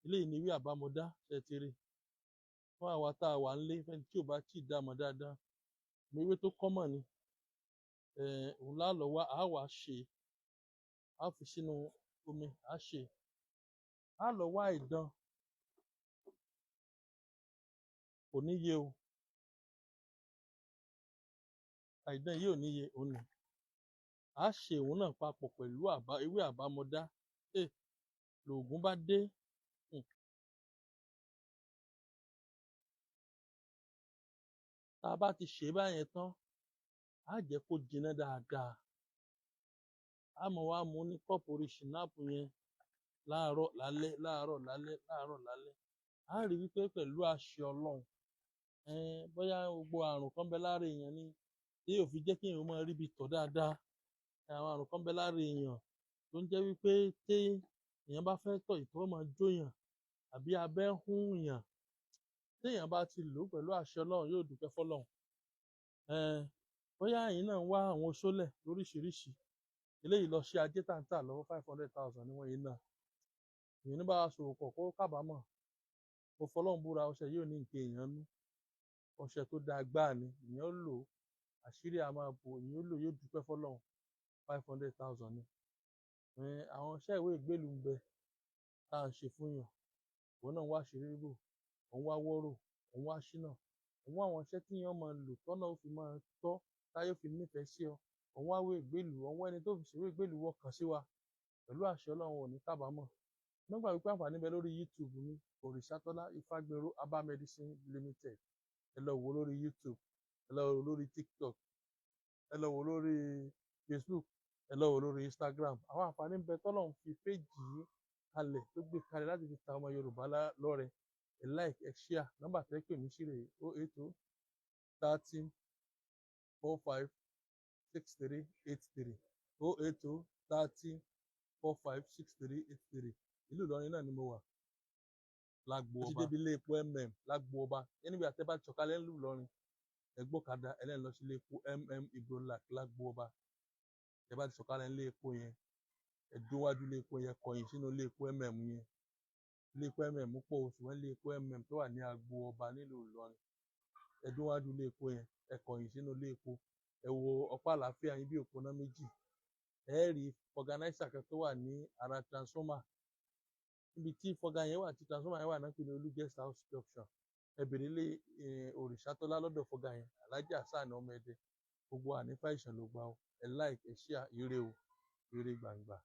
eléyìí ni ìwé àbámọ̀dá ṣe ti rí fún àwa tá a wà ń lé fẹ́ni tí ò bá tí ì dá mọ̀ dáadáa ní ewé tó kọ́mọ̀ ni òun láàlọ́ wá a wà ṣe a fi sínú omi a ṣe a lọ wá ìdán kò níye o àìdán yìí ò níye òun ni a ṣe òun náà papọ̀ pẹ̀lú ewé àbámọ̀dá lòògùn bá dé tá a bá ti ṣe báyẹn tán á jẹ́ kó jiná dáadáa a mọ̀ wá mú ní kọ́ọ̀pù orí ṣìnáàpù yẹn láàárọ̀ lálẹ́ láàárọ̀ lálẹ́ láàárọ̀ lálẹ́ a rí wípé pẹ̀lú àṣẹ Ọlọ́run bóyá gbogbo àrùn kan bẹ lára èèyàn ni tí yóò fi jẹ́ kí èèyàn máa ríbi tọ̀ dáadáa àwọn àrùn kan bẹ lára èèyàn tó ń jẹ́ wípé tí èèyàn bá fẹ́ tọ̀ ìtọ̀ máa jóyàn àbí abẹ́ hún yàn téèyàn bá ti lò ó pẹ̀lú àṣẹ Ọlọ́run yóò dúpẹ́ fọ́lọ́run bóyá ẹ̀yin náà ń wá àwọn oṣólẹ̀ lóríṣiríṣi eléyìí lọ ṣe ajé tàǹtà lọ́wọ́ 500,000 ní wọ́n yìí náà èèyàn ní bá wa ṣòwò pọ̀ kó kábàámọ̀ mo fọlọ́run búra ọṣẹ yóò ní nǹkan èèyàn nú ọṣẹ tó dáa gbáà ni èèyàn lò àṣírí a máa bò èèyàn lò yóò dúpẹ́ fọ́lọ́run 500,000 ni àwọn iṣẹ́ ìwé ìgbélú ń bẹ tá à ń ṣe fún yàn òun náà wá ṣeré bò òun wá wọ́rò òun wá ṣínà òun wá àwọn iṣẹ́ tí yàn máa lò tọ́nà ó fi máa tọ́ táyé fi nífẹ̀ẹ́ sí ọ òun wá wé ìgbélú òun wá ẹni tó fi ṣèwé ìgbélú wọ kàn sí wa pẹ̀lú àṣẹ Ọlọ́run ò ní kábàámọ̀ nígbà wípé àǹfààní bẹ lórí YouTube mi Òrìṣàtọ́lá Ifágbéró Herbal Medicine Limited ẹ lọ wò lórí YouTube ẹ lọ wò lórí TikTok ẹ lọ wò lórí Facebook ẹ lọ wò lórí Instagram àwọn àǹfààní bẹ tọ́lọ́run fi péjì yìí kalẹ̀ tó gbé kalẹ̀ láti fi ta ọmọ Yorùbá lọ́rẹ ẹ like ẹ share nọ́mbà tẹ́ pè mí sí rèé 080 30 45 6383 080 30 45 6383 ìlú Ìlọrin náà ni mo wà lágbo ọba débi ilé epo lágbo ọba níbi àtẹ́bá ṣọ̀kalẹ̀ ńlú Ìlọrin ẹgbọ́kadà ẹlẹ́ni lọ sí ilé epo Igbolac lágbo ọba ẹ̀bá ti ṣọ̀kalẹ̀ ńlé epo yẹn ẹ̀dúnwájú ilé epo yẹn kọ̀yìn sínú ilé epo yẹn ilé epo pọ̀ oṣù wọn ilé epo tó wà ní agbo ọba nílùú Ìlọrin ẹ̀dúnwájú ilé epo yẹn ẹ̀kọ̀yìn sínú ilé epo ẹ wo ọ̀pá àlàáfíà yín bí òpónà méjì ẹ rí fọganáísà kan tó wà ní ara transformer níbi tí fọgá yẹn wà tí transformer yẹn wà náà pé ní olú guest house junction ẹ bèrè lé Òrìṣàtọ́lá lọ́dọ̀ fọgá yẹn Alhaji Hasan ọmọ Ẹdẹ gbogbo ànífà ìṣàn ló gbà ó ẹ like ẹ share ire o ire gbàngbà.